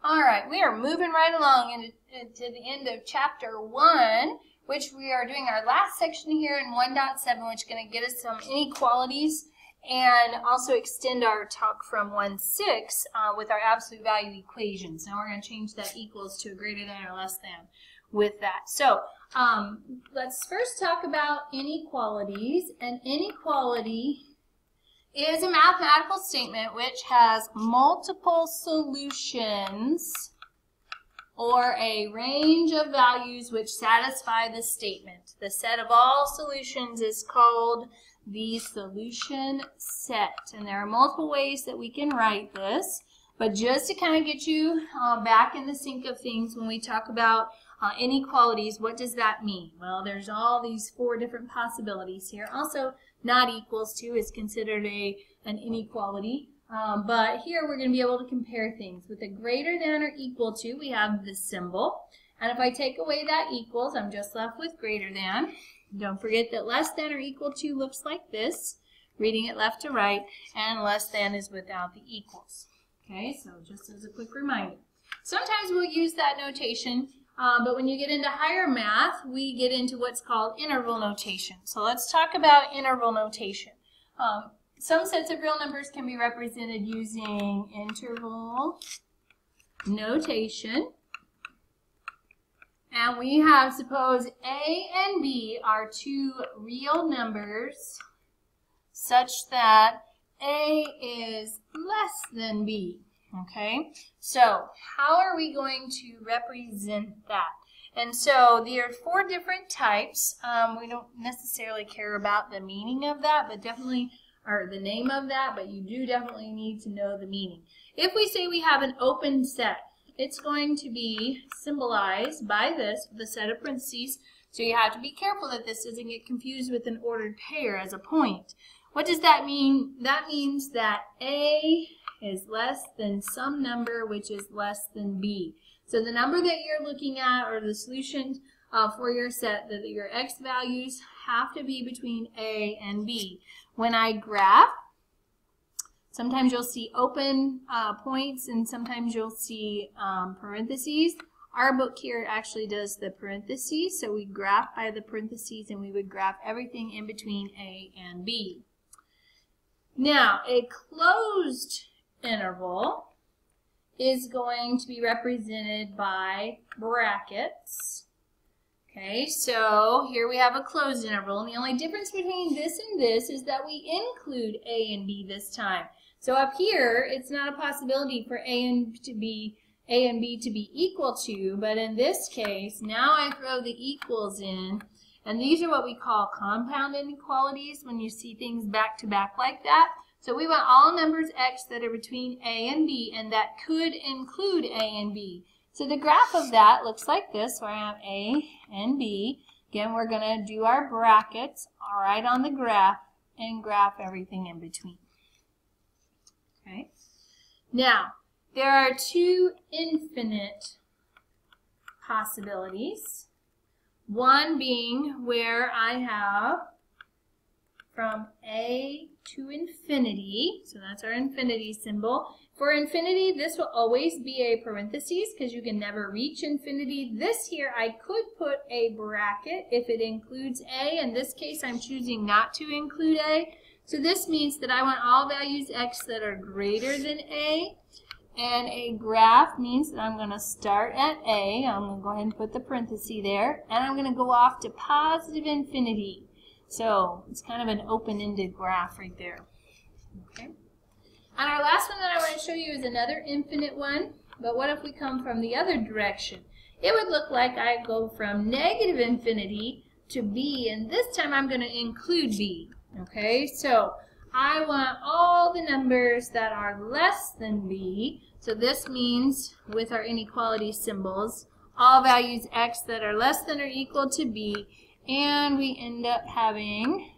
All right, we are moving right along into the end of chapter 1, which we are doing our last section here in 1.7, which is going to get us some inequalities and also extend our talk from 1.6 with our absolute value equations. Now we're going to change that equals to a greater than or less than with that. So let's first talk about inequalities. An inequality is a mathematical statement which has multiple solutions or a range of values which satisfy the statement. The set of all solutions is called the solution set. And there are multiple ways that we can write this, but just to kind of get you back in the sync of things when we talk about inequalities, what does that mean? Well, there's all these 4 different possibilities here. Also, not equals to is considered an inequality. But here we're going to be able to compare things. With a greater than or equal to, we have the symbol. And if I take away that equals, I'm just left with greater than. Don't forget that less than or equal to looks like this, reading it left to right, and less than is without the equals. Okay, so just as a quick reminder. Sometimes we'll use that notation, but when you get into higher math, we get into what's called interval notation. So let's talk about interval notation. Some sets of real numbers can be represented using interval notation. And we have, suppose A and B are 2 real numbers such that A is less than B. Okay, so how are we going to represent that? And so there are 4 different types. We don't necessarily care about the meaning of that, but definitely, or the name of that, but you do definitely need to know the meaning. If we say we have an open set, it's going to be symbolized by this, the set of parentheses. So you have to be careful that this doesn't get confused with an ordered pair as a point. What does that mean? That means that A is less than some number which is less than B. So the number that you're looking at, or the solution for your set, that your x values have to be between A and B. When I graph, sometimes you'll see open points and sometimes you'll see parentheses. Our book here actually does the parentheses, so we graph by the parentheses and we would graph everything in between A and B. Now, a closed interval is going to be represented by brackets. Okay, so here we have a closed interval, and the only difference between this and this is that we include A and B this time. So up here, it's not a possibility for A and B to be equal to, but in this case, now I throw the equals in, and these are what we call compound inequalities when you see things back to back like that. So we want all numbers x that are between A and B, and that could include A and B. So the graph of that looks like this, where I have A and B. Again, we're going to do our brackets right on the graph and graph everything in between. Okay. Now, there are 2 infinite possibilities. One being where I have from A to infinity, so that's our infinity symbol. For infinity, this will always be a parentheses because you can never reach infinity. This here, I could put a bracket if it includes A. In this case, I'm choosing not to include A. So this means that I want all values x that are greater than A. And a graph means that I'm going to start at A. I'm going to go ahead and put the parenthesis there. And I'm going to go off to positive infinity. So it's kind of an open-ended graph right there. Okay. And our last one that I want to show you is another infinite one. But what if we come from the other direction? It would look like I go from negative infinity to B. And this time I'm going to include B. Okay, so I want all the numbers that are less than B. So this means, with our inequality symbols, all values x that are less than or equal to B. And we end up having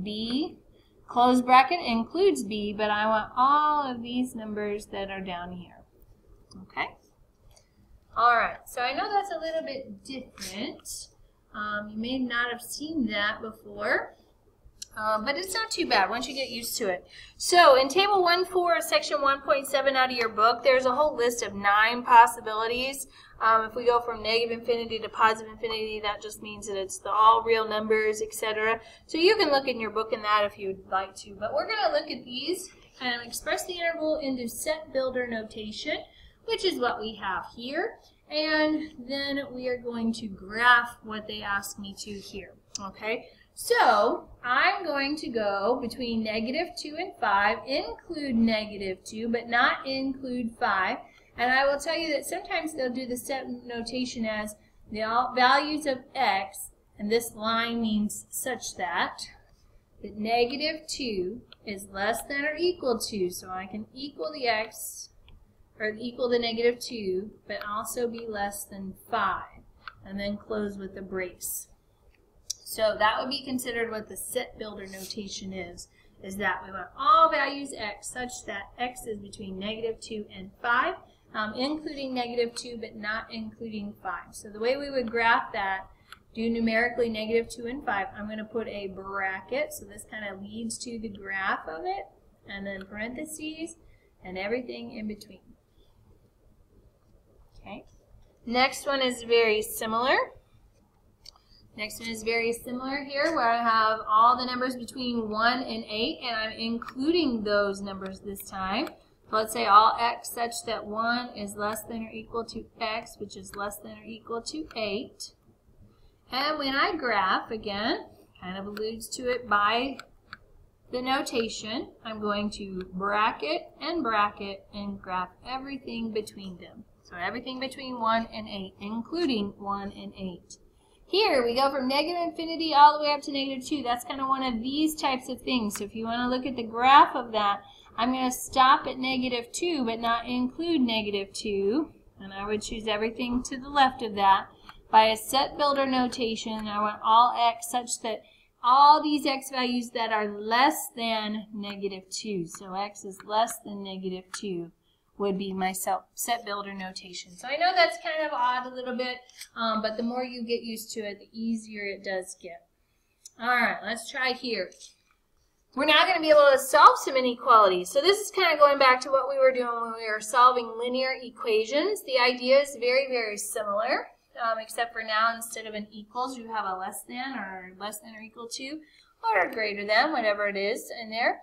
B, close bracket includes B, but I want all of these numbers that are down here. Okay? All right, so I know that's a little bit different. You may not have seen that before. But it's not too bad once you get used to it. So in Table 1.4, Section 1.7 out of your book, there's a whole list of 9 possibilities. If we go from negative infinity to positive infinity, that just means that it's the all real numbers, etc. So you can look in your book in that if you would like to. But we're going to look at these and express the interval into set builder notation, which is what we have here. And then we are going to graph what they asked me to here. Okay? So I'm going to go between -2 and 5, include -2, but not include 5. And I will tell you that sometimes they'll do the set notation as the values of x, and this line means such that -2 is less than or equal to, so I can equal the x, or equal the -2, but also be less than 5, and then close with a brace. So that would be considered what the set builder notation is that we want all values x such that x is between -2 and 5, including -2 but not including 5. So the way we would graph that, do numerically -2 and 5, I'm going to put a bracket, so this kind of leads to the graph of it, and then parentheses and everything in between. Okay. Next one is very similar. Next one is very similar here, where I have all the numbers between 1 and 8, and I'm including those numbers this time. So let's say all x such that 1 is less than or equal to x, which is less than or equal to 8. And when I graph, again, kind of alludes to it by the notation, I'm going to bracket and graph everything between them. So everything between 1 and 8, including 1 and 8. Here, we go from -infinity all the way up to -2. That's kind of one of these types of things. So if you want to look at the graph of that, I'm going to stop at -2, but not include -2. And I would choose everything to the left of that. By a set builder notation, I want all x such that all these x values that are less than -2. So x is less than -2. Would be my set builder notation. So I know that's kind of odd a little bit, but the more you get used to it, the easier it does get. All right, let's try here. We're now going to be able to solve some inequalities. So this is kind of going back to what we were doing when we were solving linear equations. The idea is very, very similar, except for now instead of an equals, you have a less than or equal to, or greater than, whatever it is in there.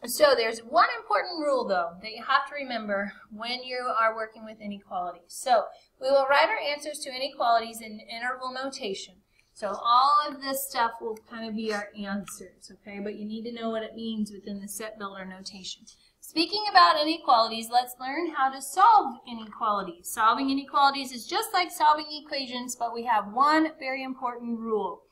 So there's one important rule, though, that you have to remember when you are working with inequalities. So we will write our answers to inequalities in interval notation. So all of this stuff will kind of be our answers, okay? But you need to know what it means within the set builder notation. Speaking about inequalities, let's learn how to solve inequalities. Solving inequalities is just like solving equations, but we have one very important rule.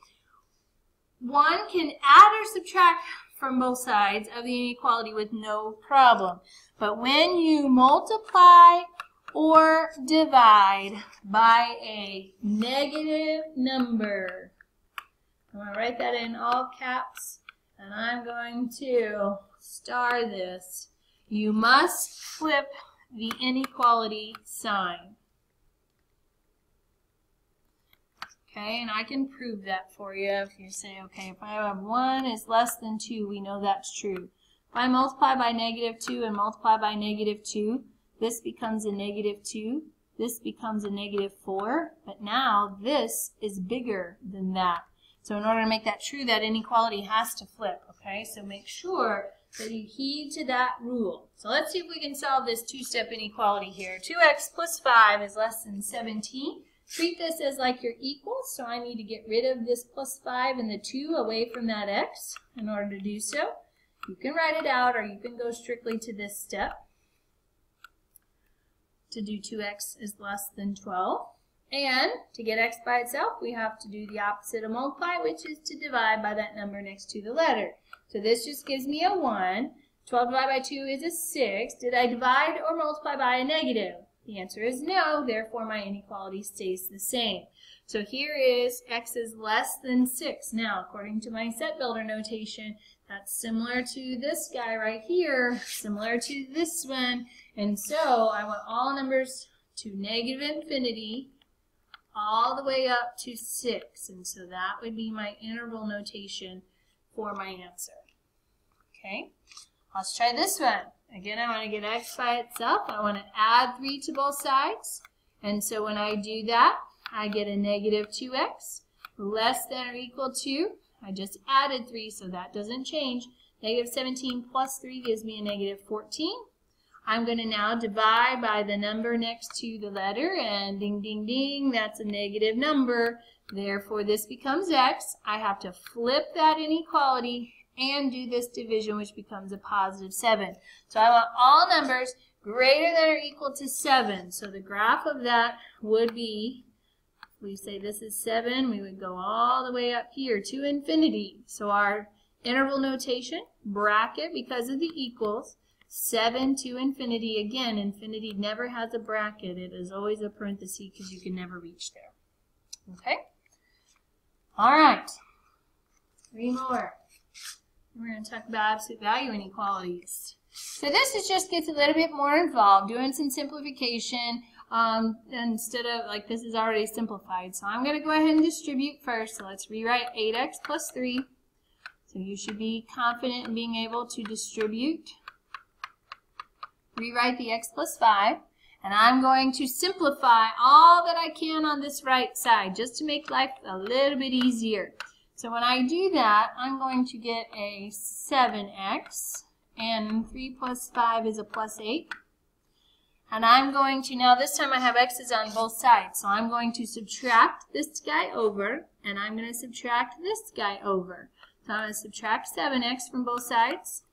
One can add or subtract from both sides of the inequality with no problem. But when you multiply or divide by a negative number, I'm going to write that in all caps, and I'm going to star this. You must flip the inequality sign. Okay, and I can prove that for you if you say, okay, if I have 1 is less than 2, we know that's true. If I multiply by -2 and multiply by -2, this becomes a -2, this becomes a -4, but now this is bigger than that. So in order to make that true, that inequality has to flip, okay? So make sure that you heed to that rule. So let's see if we can solve this two-step inequality here. 2x plus 5 is less than 17. Treat this as like your equals, so I need to get rid of this plus 5 and the 2 away from that x in order to do so. You can write it out, or you can go strictly to this step to do 2x is less than 12. And to get x by itself, we have to do the opposite of multiply, which is to divide by that number next to the letter. So this just gives me a 1. 12 divided by 2 is a 6. Did I divide or multiply by a negative? The answer is no, therefore my inequality stays the same. So here is x is less than 6. Now, according to my set builder notation, that's similar to this guy right here, similar to this one. And so I want all numbers to negative infinity all the way up to 6. And so that would be my interval notation for my answer. Okay, let's try this one. Again, I want to get x by itself. I want to add 3 to both sides. And so when I do that, I get a negative 2x less than or equal to, I just added 3, so that doesn't change. Negative 17 plus 3 gives me a negative 14. I'm going to now divide by the number next to the letter, and ding, ding, ding, that's a negative number. Therefore, this becomes x. I have to flip that inequality and do this division, which becomes a positive 7. So I want all numbers greater than or equal to 7. So the graph of that would be, we say this is 7, we would go all the way up here to infinity. So our interval notation, bracket because of the equals, 7 to infinity. Again, infinity never has a bracket. It is always a parenthesis because you can never reach there. Okay? All right. 3 more. We're going to talk about absolute value inequalities. So this gets a little bit more involved, doing some simplification instead of, like, this is already simplified. So I'm going to go ahead and distribute first. So let's rewrite 8x plus 3. So you should be confident in being able to distribute. Rewrite the x plus 5. And I'm going to simplify all that I can on this right side just to make life a little bit easier. So when I do that, I'm going to get a 7x, and 3 plus 5 is a plus 8. And I'm going to, now this time I have x's on both sides, so I'm going to subtract this guy over, and I'm going to subtract this guy over. So I'm going to subtract 7x from both sides.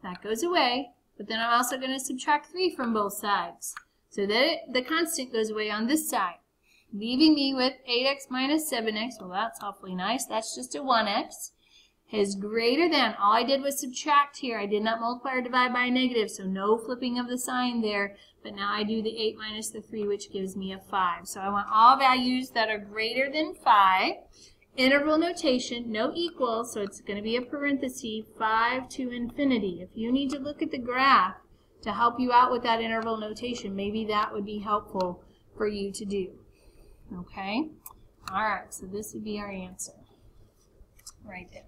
That goes away, but then I'm also going to subtract 3 from both sides, so that the constant goes away on this side, leaving me with 8x minus 7x. Well, that's awfully nice. That's just a 1x. Is greater than, all I did was subtract here. I did not multiply or divide by a negative, so no flipping of the sign there. But now I do the 8 minus the 3, which gives me a 5. So I want all values that are greater than 5. Interval notation, no equals, so it's going to be a parenthesis, 5 to infinity. If you need to look at the graph to help you out with that interval notation, maybe that would be helpful for you to do. Okay? All right, so this would be our answer right there.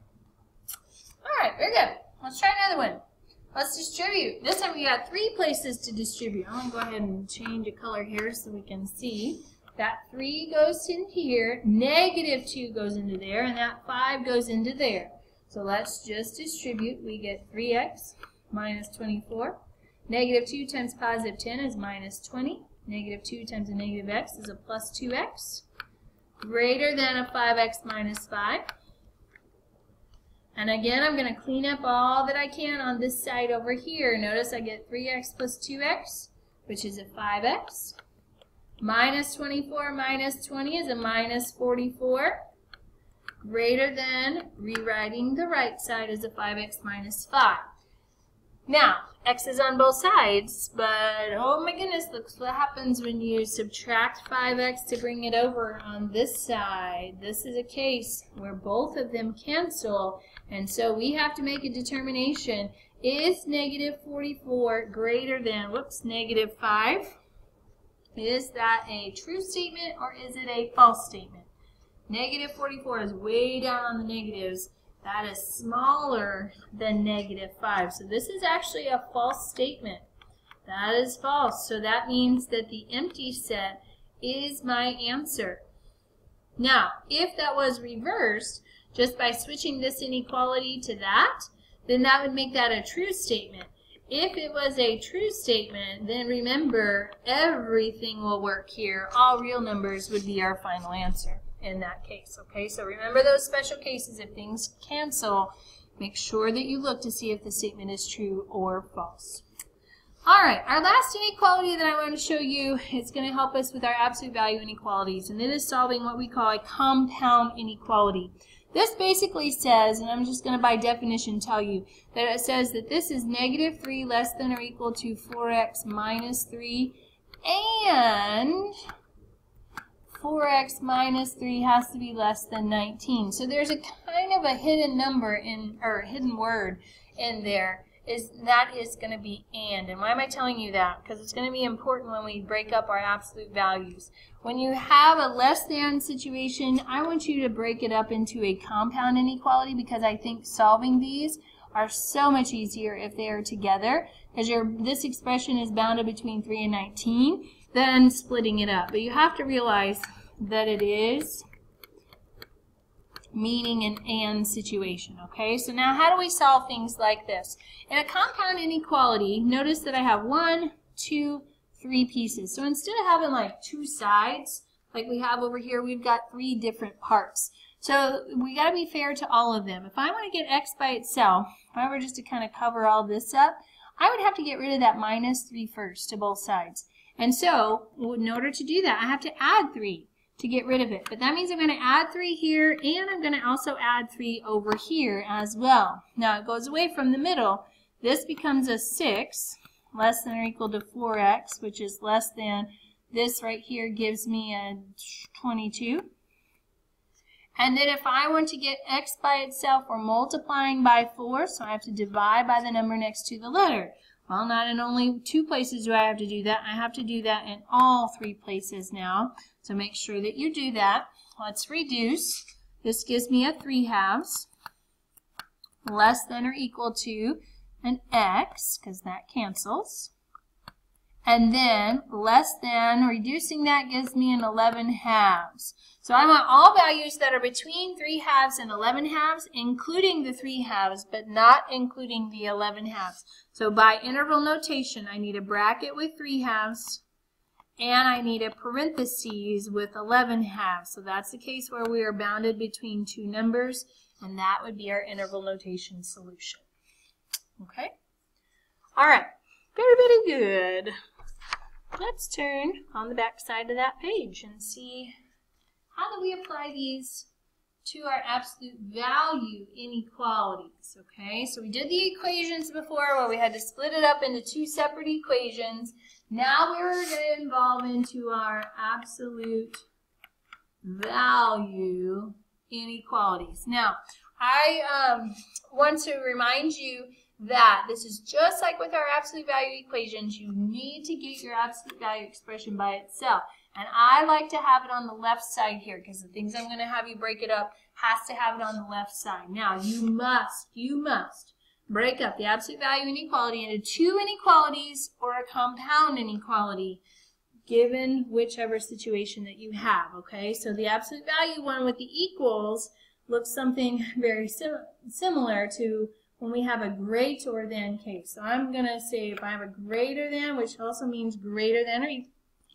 All right, very good. Let's try another one. Let's distribute. This time we got 3 places to distribute. I'm going to go ahead and change a color here so we can see. That 3 goes in here, negative 2 goes into there, and that 5 goes into there. So let's just distribute. We get 3x minus 24. Negative 2 times positive 10 is minus 20. Negative 2 times a negative x is a plus 2x. Greater than a 5x minus 5. And again, I'm going to clean up all that I can on this side over here. Notice I get 3x plus 2x, which is a 5x. Minus 24 minus 20 is a minus 44. Greater than, rewriting the right side, is a 5x minus 5. Now, x is on both sides, but oh my goodness, look what happens when you subtract 5x to bring it over on this side. This is a case where both of them cancel, and so we have to make a determination. Is negative 44 greater than, negative 5? Is that a true statement or is it a false statement? Negative 44 is way down on the negatives. That is smaller than negative 5. So this is actually a false statement. That is false. So that means that the empty set is my answer. Now, if that was reversed, just by switching this inequality to that, then that would make that a true statement. If it was a true statement, then remember, everything will work here. All real numbers would be our final answer in that case. Okay, so remember those special cases. If things cancel, make sure that you look to see if the statement is true or false. All right, our last inequality that I want to show you is going to help us with our absolute value inequalities, and it is solving what we call a compound inequality. This basically says, and I'm just going to by definition tell you, that it says that this is negative 3 less than or equal to 4x minus 3, and 4x minus 3 has to be less than 19. So there's a kind of a hidden number in, or hidden word in there. is that is going to be and. And why am I telling you that? Because it's going to be important when we break up our absolute values. When you have a less than situation, I want you to break it up into a compound inequality, because I think solving these are so much easier if they are together, because this expression is bounded between 3 and 19, than splitting it up. But you have to realize that it is meaning an and situation, okay? So now how do we solve things like this? In a compound inequality, notice that I have 1, 2, 3 pieces. So instead of having like 2 sides, like we have over here, we've got 3 different parts. So we got to be fair to all of them. If I want to get x by itself, if I were just to kind of cover all this up, I would have to get rid of that minus 3 first to both sides. And so in order to do that, I have to add 3. To get rid of it. But that means I'm going to add 3 here, and I'm going to also add 3 over here as well. Now it goes away from the middle. This becomes a 6, less than or equal to 4x, which is less than this right here gives me a 22. And then if I want to get x by itself, we're multiplying by 4, so I have to divide by the number next to the letter. Well, not in only 2 places do I have to do that. I have to do that in all 3 places now. So make sure that you do that. Let's reduce. This gives me a 3/2 less than or equal to an x, because that cancels. And then less than, reducing that gives me an 11/2. So I want all values that are between 3/2 and 11/2, including the 3/2, but not including the 11/2. So by interval notation, I need a bracket with 3/2, and I need a parentheses with 11/2. So that's the case where we are bounded between 2 numbers, and that would be our interval notation solution. Okay? All right. Very, very good. Let's turn on the back side of that page and see how do we apply these to our absolute value inequalities. Okay, so we did the equations before where we had to split it up into 2 separate equations. Now we're going to evolve into our absolute value inequalities. Now, I want to remind you that this is just like with our absolute value equations. You need to get your absolute value expression by itself. And I like to have it on the left side here, because the things I'm going to have you break it up has to have it on the left side. Now, you must break up the absolute value inequality into 2 inequalities or a compound inequality, given whichever situation that you have, okay? So the absolute value one with the equals looks something very similar to when we have a greater than case. So I'm going to say if I have a greater than, which also means greater than or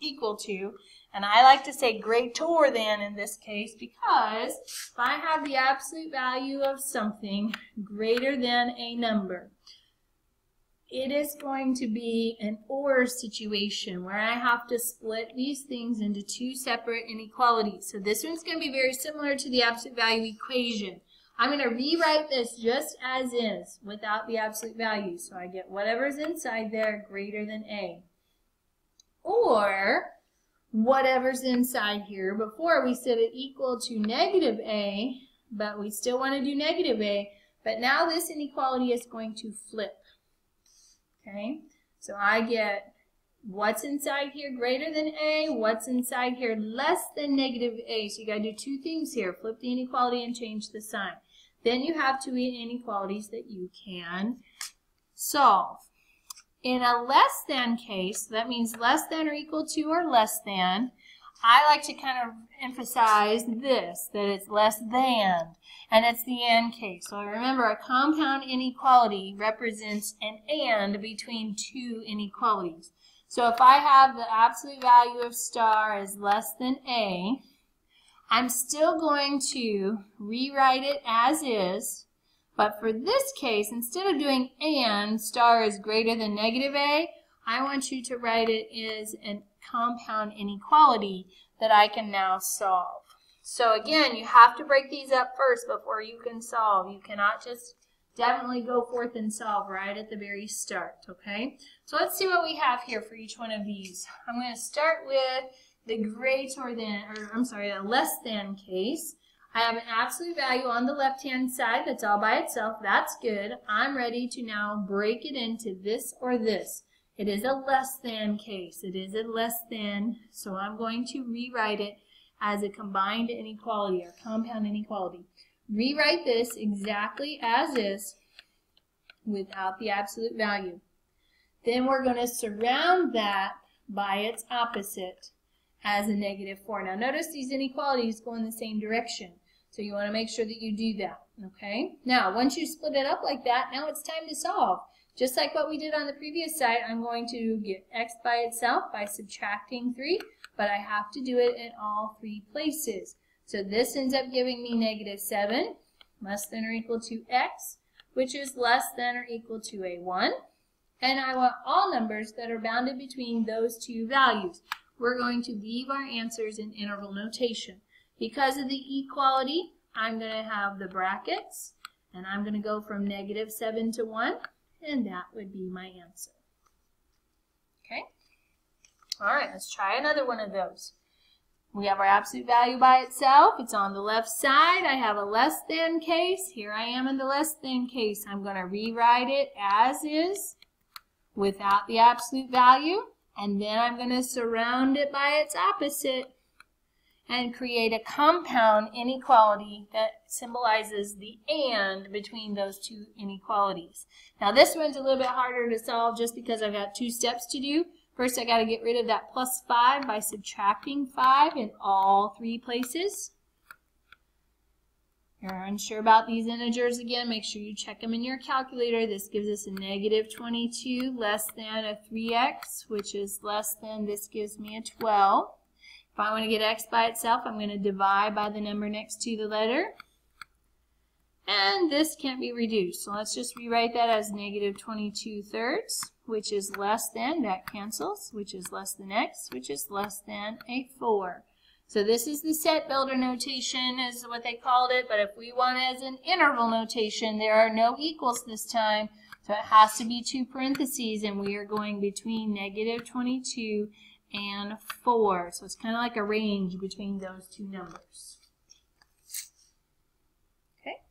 equal to, and I like to say greater than in this case, because if I have the absolute value of something greater than a number, it is going to be an or situation where I have to split these things into 2 separate inequalities. So this one's going to be very similar to the absolute value equation. I'm going to rewrite this just as is without the absolute value. So I get whatever's inside there greater than a. Or whatever's inside here. Before we set it equal to negative a, but we still want to do negative a. But now this inequality is going to flip. Okay, so I get what's inside here greater than a, what's inside here less than negative a. So you got to do 2 things here. Flip the inequality and change the sign. Then you have 2 inequalities that you can solve. In a less than case, that means less than or equal to or less than, I like to kind of emphasize this, that it's less than, and it's the and case. So remember, a compound inequality represents an and between 2 inequalities. So if I have the absolute value of star as less than a, I'm still going to rewrite it as is, but for this case, instead of doing and star is greater than negative a, I want you to write it as a compound inequality that I can now solve. So again, you have to break these up first before you can solve. You cannot just definitely go forth and solve right at the very start, okay? So let's see what we have here for each one of these. I'm going to start with the greater than, or I'm sorry, the less than case. I have an absolute value on the left-hand side that's all by itself. That's good. I'm ready to now break it into this or this. It is a less than case. It is a less than, so I'm going to rewrite it as a combined inequality or compound inequality. Rewrite this exactly as is without the absolute value. Then we're going to surround that by its opposite as a -4. Now notice these inequalities go in the same direction. So you want to make sure that you do that, okay? Now, once you split it up like that, now it's time to solve. Just like what we did on the previous side, I'm going to get x by itself by subtracting 3, but I have to do it in all 3 places. So this ends up giving me -7, less than or equal to x, which is less than or equal to a 1. And I want all numbers that are bounded between those two values. We're going to leave our answers in interval notation. Because of the equality, I'm going to have the brackets, and I'm going to go from -7 to 1, and that would be my answer. Okay? All right, let's try another one of those. We have our absolute value by itself. It's on the left side. I have a less than case. Here I am in the less than case. I'm going to rewrite it as is without the absolute value, and then I'm going to surround it by its opposite and create a compound inequality that symbolizes the and between those two inequalities. Now this one's a little bit harder to solve just because I've got 2 steps to do. First I got to get rid of that +5 by subtracting 5 in all 3 places. If you're unsure about these integers again, make sure you check them in your calculator. This gives us a -22 less than a 3x, which is less than, this gives me a 12. If I want to get x by itself, I'm going to divide by the number next to the letter. And this can't be reduced. So let's just rewrite that as -22/3, which is less than, that cancels, which is less than x, which is less than a 4. So this is the set builder notation is what they called it. But if we want it as an interval notation, there are no equals this time. So it has to be 2 parentheses, and we are going between -22 and 4. So it's kind of like a range between those two numbers. Okay.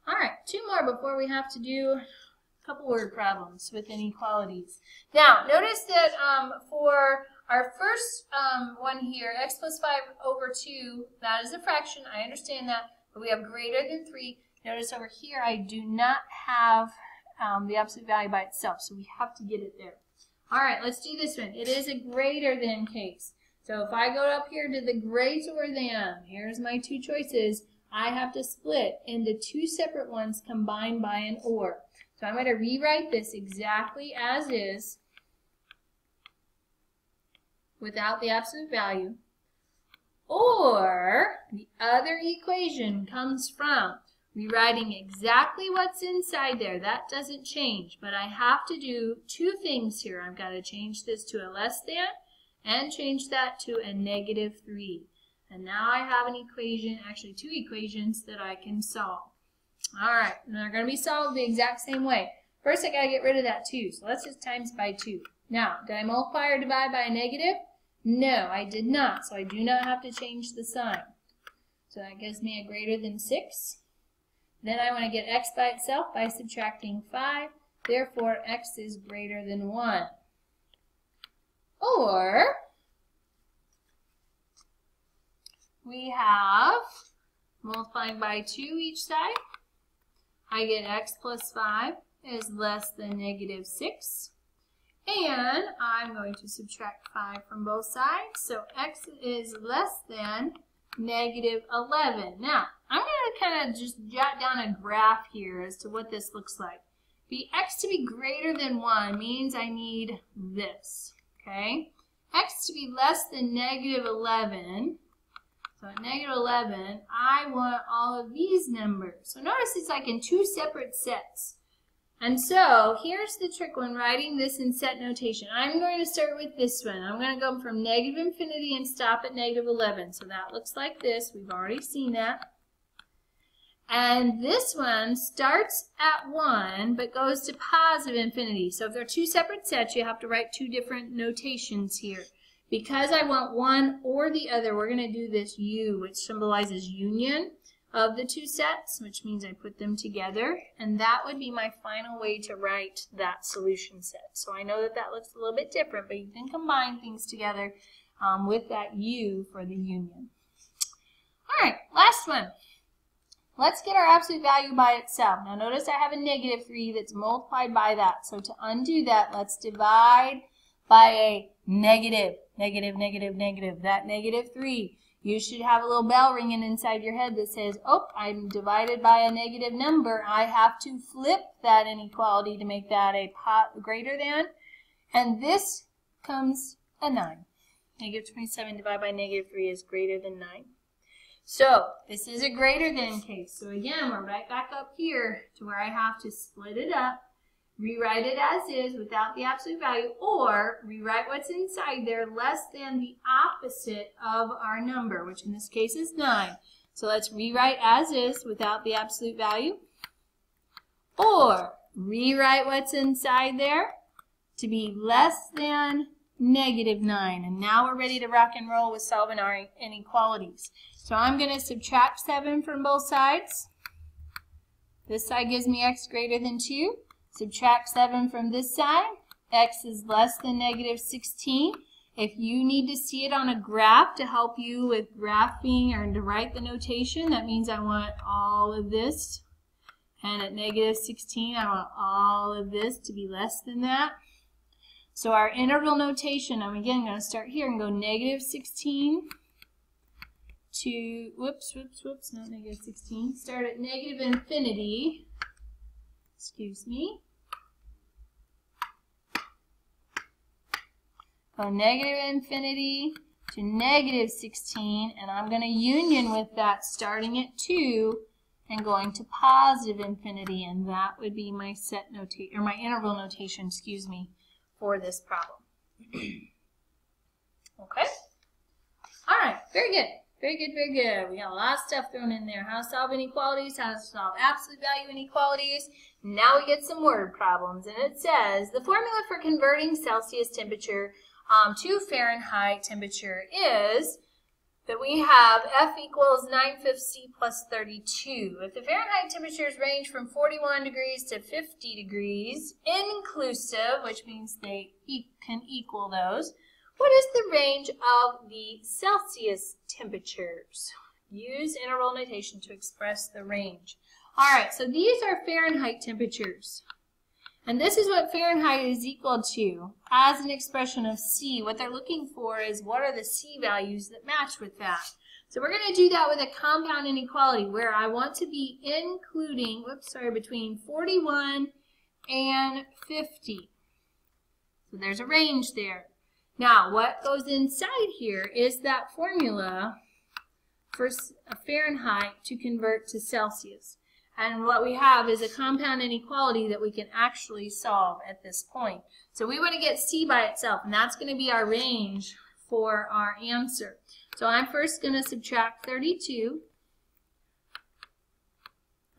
All right, 2 more before we have to do a couple word problems with inequalities. Now, notice that for our first one here, x + 5/2, that is a fraction. I understand that, but we have greater than 3. Notice over here I do not have the absolute value by itself, so we have to get it there. All right, let's do this one. It is a greater than case. So if I go up here to the greater than, here's my 2 choices. I have to split into 2 separate ones combined by an or. So I'm going to rewrite this exactly as is without the absolute value. Or the other equation comes from rewriting exactly what's inside there. That doesn't change, but I have to do 2 things here. I've got to change this to a less than and change that to a -3. And now I have an equation, actually 2 equations that I can solve. All right, and they're going to be solved the exact same way. First, I got to get rid of that 2, so let's just times by 2. Now, did I multiply or divide by a negative? No, I did not, so I do not have to change the sign. So that gives me a greater than 6. Then I want to get x by itself by subtracting 5. Therefore, x is greater than 1. Or we have multiplying by 2 each side. I get x + 5 is less than -6. And I'm going to subtract 5 from both sides. So x is less than -11. Now, I'm going to kind of just jot down a graph here as to what this looks like. For x to be greater than 1 means I need this, okay? X to be less than -11. So at -11, I want all of these numbers. So notice it's like in 2 separate sets. And so here's the trick when writing this in set notation. I'm going to start with this one. I'm going to go from -infinity and stop at -11. So that looks like this. We've already seen that. And this one starts at 1 but goes to +infinity. So if they're 2 separate sets, you have to write 2 different notations here. Because I want one or the other, we're going to do this U, which symbolizes union of the two sets, which means I put them together, and that would be my final way to write that solution set. So I know that that looks a little bit different, but you can combine things together with that U for the union. All right, last one. Let's get our absolute value by itself. Now notice I have a negative 3 that's multiplied by that. So to undo that, let's divide by a negative, negative, negative, negative. That negative 3. You should have a little bell ringing inside your head that says, oh, I'm divided by a negative number. I have to flip that inequality to make that a greater than. And this comes a 9. Negative 27 divided by negative 3 is greater than 9. So this is a greater than case. So again, we're right back up here to where I have to split it up, rewrite it as is without the absolute value, or rewrite what's inside there less than the opposite of our number, which in this case is 9. So let's rewrite as is without the absolute value, or rewrite what's inside there to be less than negative 9. And now we're ready to rock and roll with solving our inequalities. So I'm going to subtract 7 from both sides. This side gives me x greater than 2. Subtract 7 from this side. X is less than negative 16. If you need to see it on a graph to help you with graphing or to write the notation, that means I want all of this. And at negative 16, I want all of this to be less than that. So our interval notation, I'm again going to start here and go negative 16 to, whoops, not negative 16. Start at negative infinity, excuse me. Go negative infinity to negative 16, and I'm going to union with that starting at 2 and going to positive infinity, and that would be my set notation, or my interval notation, excuse me, for this problem. Okay? All right, very good. Very good, very good. We got a lot of stuff thrown in there. How to solve inequalities, how to solve absolute value inequalities. Now we get some word problems, and it says the formula for converting Celsius temperature to Fahrenheit temperature is that we have F equals 9/5 C plus 32. If the Fahrenheit temperatures range from 41 degrees to 50 degrees, inclusive, which means they can equal those, what is the range of the Celsius temperatures? Use interval notation to express the range. All right, so these are Fahrenheit temperatures. And this is what Fahrenheit is equal to as an expression of C. What they're looking for is what are the C values that match with that. So we're going to do that with a compound inequality where I want to be including, between 41 and 50. So there's a range there. Now, what goes inside here is that formula for Fahrenheit to convert to Celsius. And what we have is a compound inequality that we can actually solve at this point. So we want to get C by itself, and that's going to be our range for our answer. So I'm first going to subtract 32.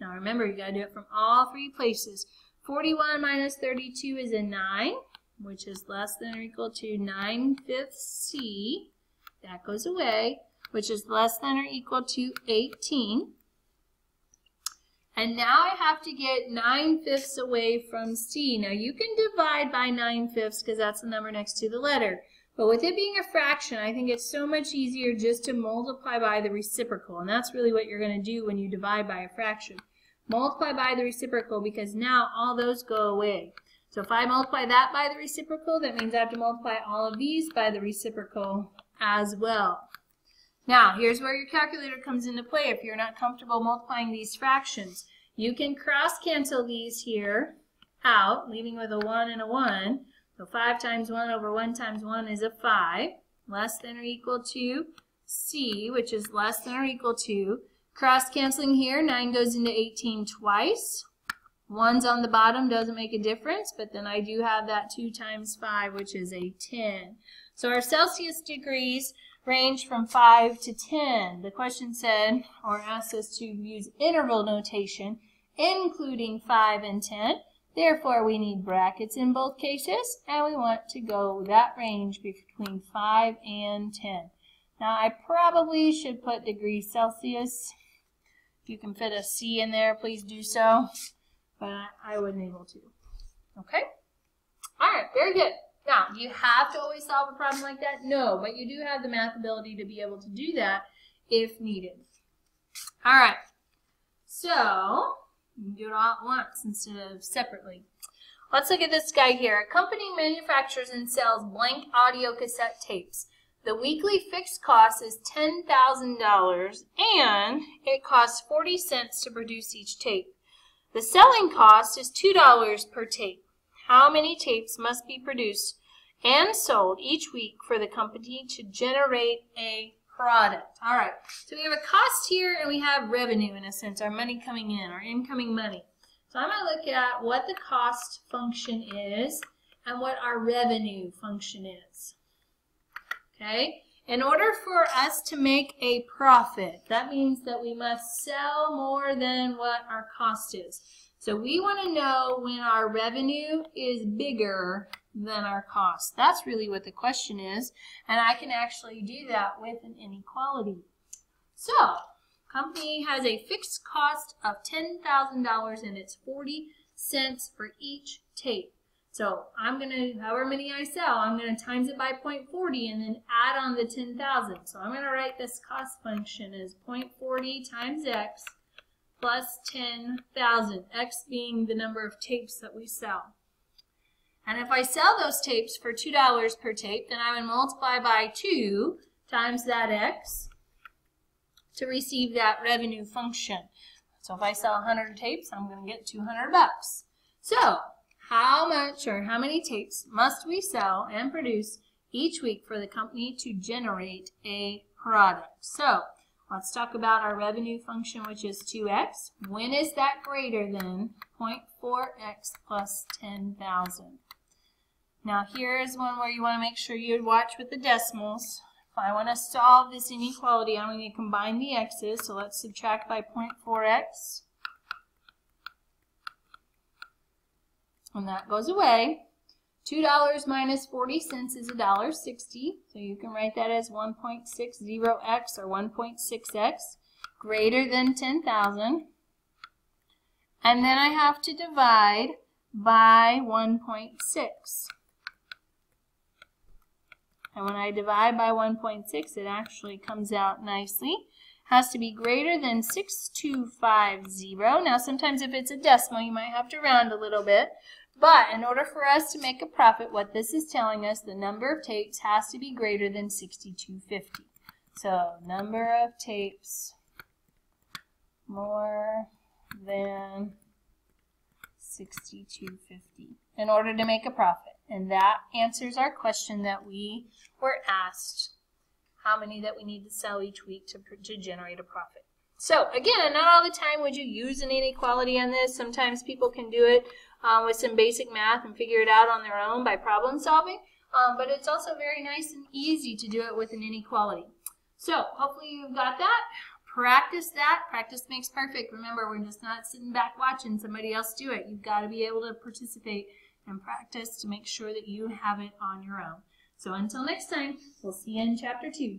Now remember, you got to do it from all three places. 41 minus 32 is a 9. Which is less than or equal to 9/5 C. That goes away, which is less than or equal to 18. And now I have to get 9/5 away from C. Now you can divide by 9/5 because that's the number next to the letter. But with it being a fraction, I think it's so much easier just to multiply by the reciprocal. And that's really what you're going to do when you divide by a fraction. Multiply by the reciprocal because now all those go away. So if I multiply that by the reciprocal, that means I have to multiply all of these by the reciprocal as well. Now, here's where your calculator comes into play if you're not comfortable multiplying these fractions. You can cross-cancel these here out, leaving with a 1 and a 1. So 5 times 1 over 1 times 1 is a 5, less than or equal to C, which is less than or equal to. Cross-canceling here, 9 goes into 18 twice. 1's on the bottom, doesn't make a difference, but then I do have that 2 times 5, which is a 10. So our Celsius degrees range from 5 to 10. The question said, or asked us to use interval notation, including 5 and 10. Therefore, we need brackets in both cases, and we want to go that range between 5 and 10. Now, I probably should put degrees Celsius. If you can fit a C in there, please do so. But I wasn't able to. Okay? All right, very good. Now, do you have to always solve a problem like that? No, but you do have the math ability to be able to do that if needed. All right. So, you can do it all at once instead of separately. Let's look at this guy here. A company manufactures and sells blank audio cassette tapes. The weekly fixed cost is $10,000 and it costs 40 cents to produce each tape. The selling cost is $2 per tape. How many tapes must be produced and sold each week for the company to generate a product? All right, so we have a cost here and we have revenue in a sense, our money coming in, our incoming money. So I'm going to look at what the cost function is and what our revenue function is. Okay, in order for us to make a profit, that means that we must sell more than what our cost is. So we want to know when our revenue is bigger than our cost. That's really what the question is, and I can actually do that with an inequality. So, company has a fixed cost of $10,000 and it's 40 cents for each tape. So I'm going to, however many I sell, I'm going to times it by 0.40 and then add on the 10,000. So I'm going to write this cost function as 0.40 times x plus 10,000, x being the number of tapes that we sell. And if I sell those tapes for $2 per tape, then I would multiply by 2 times that x to receive that revenue function. So if I sell 100 tapes, I'm going to get 200 bucks. So how much or how many tapes must we sell and produce each week for the company to generate a product? So let's talk about our revenue function, which is 2x. When is that greater than 0.4x plus 10,000? Now here is one where you want to make sure you watch with the decimals. If I want to solve this inequality, I'm going to combine the x's. So let's subtract by 0.4x. And that goes away. $2 minus 40 cents is $1.60. So you can write that as 1.60x or 1.6x greater than 10,000. And then I have to divide by 1.6. And when I divide by 1.6, it actually comes out nicely. Has to be greater than 6250. Now sometimes if it's a decimal, you might have to round a little bit. But in order for us to make a profit, what this is telling us, the number of tapes has to be greater than 6250. So number of tapes more than 6250 in order to make a profit. And that answers our question that we were asked, how many that we need to sell each week to generate a profit. So again, not all the time would you use an inequality on this. Sometimes people can do it with some basic math and figure it out on their own by problem solving. But it's also very nice and easy to do it with an inequality. So hopefully you've got that. Practice that. Practice makes perfect. Remember, we're just not sitting back watching somebody else do it. You've got to be able to participate and practice to make sure that you have it on your own. So until next time, we'll see you in Chapter 2.